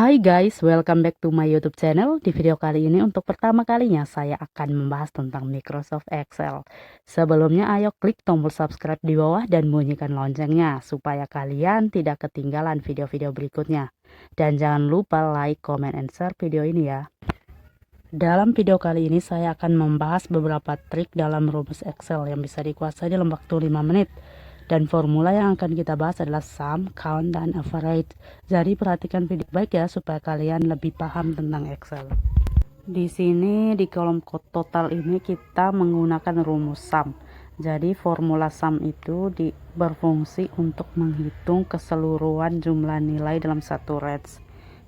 Hai guys, welcome back to my YouTube channel. Di video kali ini untuk pertama kalinya saya akan membahas tentang Microsoft Excel. Sebelumnya ayo klik tombol subscribe di bawah dan bunyikan loncengnya supaya kalian tidak ketinggalan video-video berikutnya. Dan jangan lupa like, comment, and share video ini ya. Dalam video kali ini saya akan membahas beberapa trik dalam rumus Excel yang bisa dikuasai dalam waktu 5 menit. Dan formula yang akan kita bahas adalah sum, count, dan average. Jadi perhatikan video baik ya supaya kalian lebih paham tentang Excel. Di sini di kolom total ini kita menggunakan rumus sum. Jadi formula sum itu berfungsi untuk menghitung keseluruhan jumlah nilai dalam satu range.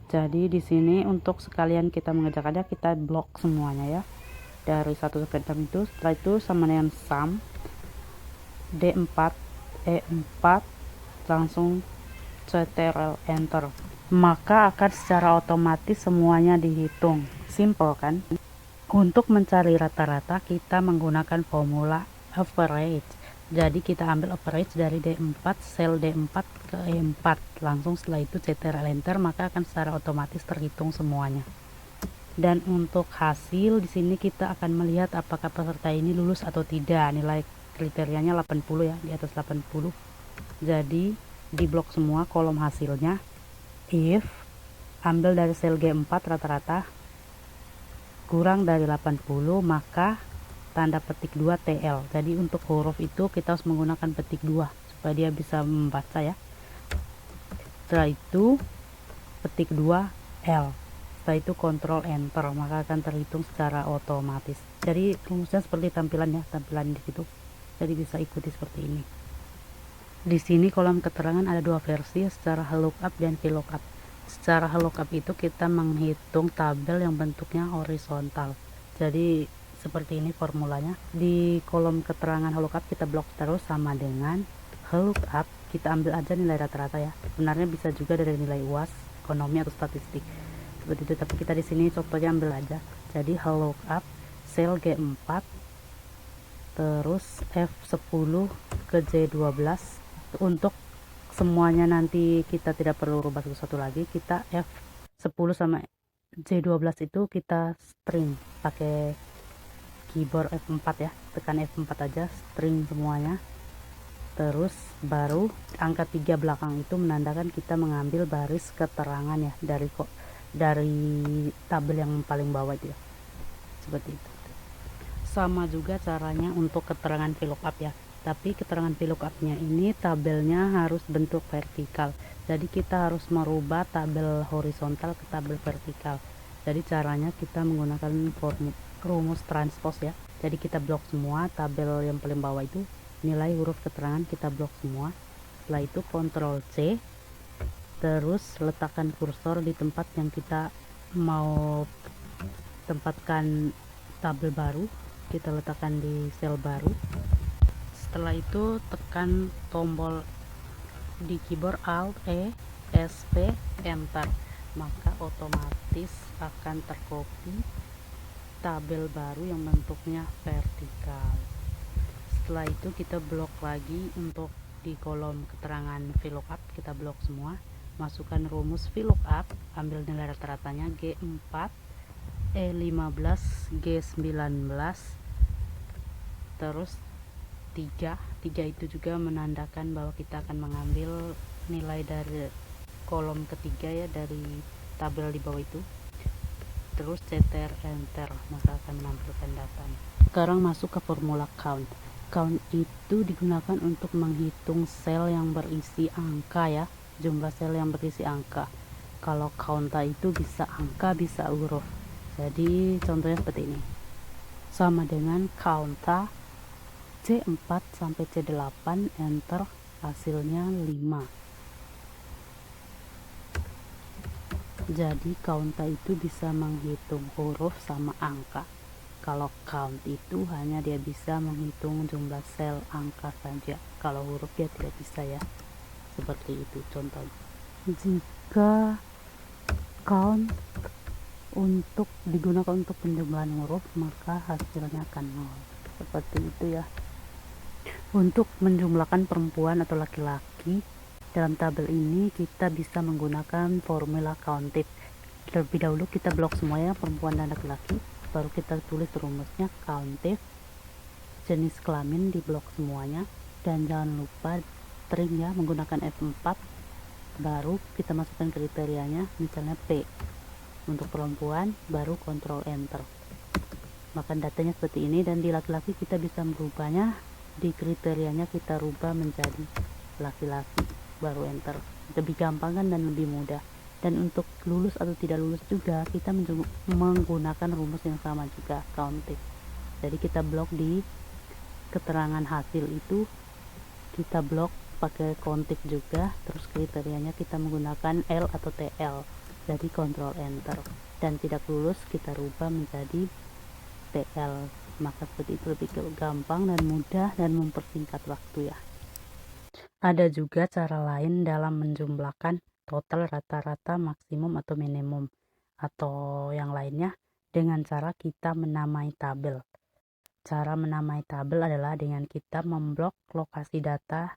Jadi di sini untuk sekalian kita mengerjakannya kita blok semuanya ya. Dari 1 sampai 6 itu, setelah itu sama dengan sum D4 E4 langsung CTRL enter, maka akan secara otomatis semuanya dihitung. Simple kan? Untuk mencari rata-rata kita menggunakan formula average. Jadi kita ambil average dari D4, sel D4 ke E4, langsung setelah itu CTRL enter, maka akan secara otomatis terhitung semuanya. Dan untuk hasil di sini kita akan melihat apakah peserta ini lulus atau tidak. Nilai kriterianya 80 ya, di atas 80. Jadi di blok semua kolom hasilnya. If ambil dari sel G4 rata-rata kurang dari 80, maka tanda petik 2 TL. Jadi untuk huruf itu kita harus menggunakan petik 2 supaya dia bisa membaca ya. Setelah itu petik 2 L. Setelah itu kontrol enter, maka akan terhitung secara otomatis. Jadi rumusnya seperti tampilan ya, tampilan di situ. Jadi bisa ikuti seperti ini. Di sini kolom keterangan ada dua versi, secara lookup dan VLOOKUP. Secara lookup itu kita menghitung tabel yang bentuknya horizontal. Jadi seperti ini formulanya. Di kolom keterangan lookup kita blok terus sama dengan lookup. Kita ambil aja nilai rata-rata ya. Sebenarnya bisa juga dari nilai UAS, ekonomi atau statistik. Seperti itu, tapi kita di sini contohnya ambil aja. Jadi lookup sel G4 terus F10 ke J12. Untuk semuanya nanti kita tidak perlu rubah satu-satu lagi, kita F10 sama J12 itu kita string pakai keyboard F4 ya, tekan F4 aja, string semuanya. Terus baru angka 3 belakang itu menandakan kita mengambil baris keterangan ya dari tabel yang paling bawah itu ya, seperti itu. Sama juga caranya untuk keterangan VLOOKUP ya, tapi keterangan VLOOKUP-nya ini tabelnya harus bentuk vertikal. Jadi kita harus merubah tabel horizontal ke tabel vertikal. Jadi caranya kita menggunakan rumus transpose ya. Jadi kita blok semua tabel yang paling bawah itu, nilai huruf keterangan kita blok semua. Setelah itu Ctrl C, terus letakkan kursor di tempat yang kita mau tempatkan tabel baru. Kita letakkan di sel baru. Setelah itu tekan tombol di keyboard Alt E SP enter, maka otomatis akan tercopy tabel baru yang bentuknya vertikal. Setelah itu kita blok lagi untuk di kolom keterangan VLOOKUP, kita blok semua, masukkan rumus VLOOKUP, ambil nilai rata-ratanya G4 E15 G19, terus 3 itu juga menandakan bahwa kita akan mengambil nilai dari kolom ketiga ya, dari tabel di bawah itu. Terus CTRL enter, maka akan menampilkan datanya. Sekarang masuk ke formula count. Count itu digunakan untuk menghitung sel yang berisi angka ya, jumlah sel yang berisi angka. Kalau counta itu bisa angka, bisa huruf. Jadi contohnya seperti ini, sama dengan counta C4 sampai C8 enter, hasilnya 5. Jadi counta itu bisa menghitung huruf sama angka. Kalau count itu hanya dia bisa menghitung jumlah sel angka saja, kalau huruf dia tidak bisa ya. Seperti itu contohnya. Jika count digunakan untuk penjumlahan huruf, maka hasilnya akan 0. Seperti itu ya. Untuk menjumlahkan perempuan atau laki-laki dalam tabel ini kita bisa menggunakan formula COUNTIF. Terlebih dahulu kita blok semuanya, perempuan dan laki-laki, baru kita tulis rumusnya COUNTIF, jenis kelamin di blok semuanya, dan jangan lupa string ya, menggunakan F4. Baru kita masukkan kriterianya, misalnya P untuk perempuan, baru Ctrl Enter. Maka datanya seperti ini, dan di laki-laki kita bisa merubahnya, di kriterianya kita rubah menjadi laki-laki, baru Enter. Lebih gampang kan dan lebih mudah. Dan untuk lulus atau tidak lulus juga kita menggunakan rumus yang sama juga, COUNTIF. Jadi kita blok di keterangan hasil itu, kita blok pakai COUNTIF juga, terus kriterianya kita menggunakan L atau TL, jadi Ctrl Enter. Dan tidak lulus kita rubah menjadi TL. Maka seperti itu lebih gampang dan mudah dan mempersingkat waktu ya. Ada juga cara lain dalam menjumlahkan total, rata-rata, maksimum atau minimum, atau yang lainnya, dengan cara kita menamai tabel. Cara menamai tabel adalah dengan kita memblok lokasi data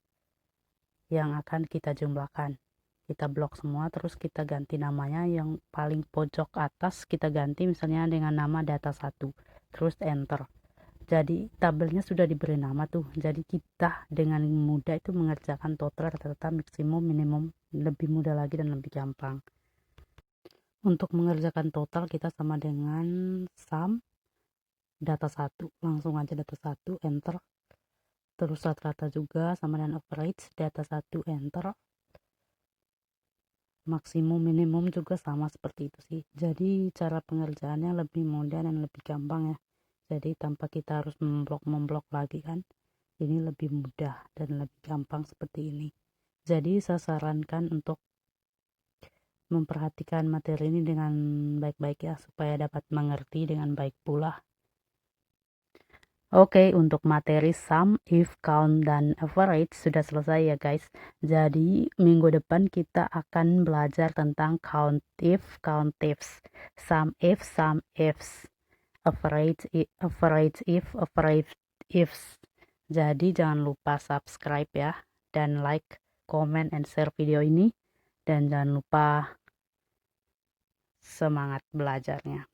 yang akan kita jumlahkan. Kita blok semua, terus kita ganti namanya, yang paling pojok atas kita ganti misalnya dengan nama data 1, terus enter. Jadi tabelnya sudah diberi nama tuh, jadi kita dengan mudah itu mengerjakan total, rata-rata, maksimum, minimum, lebih mudah lagi dan lebih gampang. Untuk mengerjakan total kita sama dengan sum data 1, langsung aja data 1 enter. Terus rata-rata juga sama dengan average data 1 enter. Maksimum minimum juga sama seperti itu sih. Jadi cara pengerjaannya lebih mudah dan lebih gampang ya. Jadi tanpa kita harus memblok lagi kan, ini lebih mudah dan lebih gampang seperti ini. Jadi saya sarankan untuk memperhatikan materi ini dengan baik-baik ya, supaya dapat mengerti dengan baik pula. Oke, untuk materi sum, if, count, dan average sudah selesai ya guys. Jadi minggu depan kita akan belajar tentang count if, count ifs, sum ifs, average if, average ifs. Jadi jangan lupa subscribe ya, dan like, comment, and share video ini. Dan jangan lupa semangat belajarnya.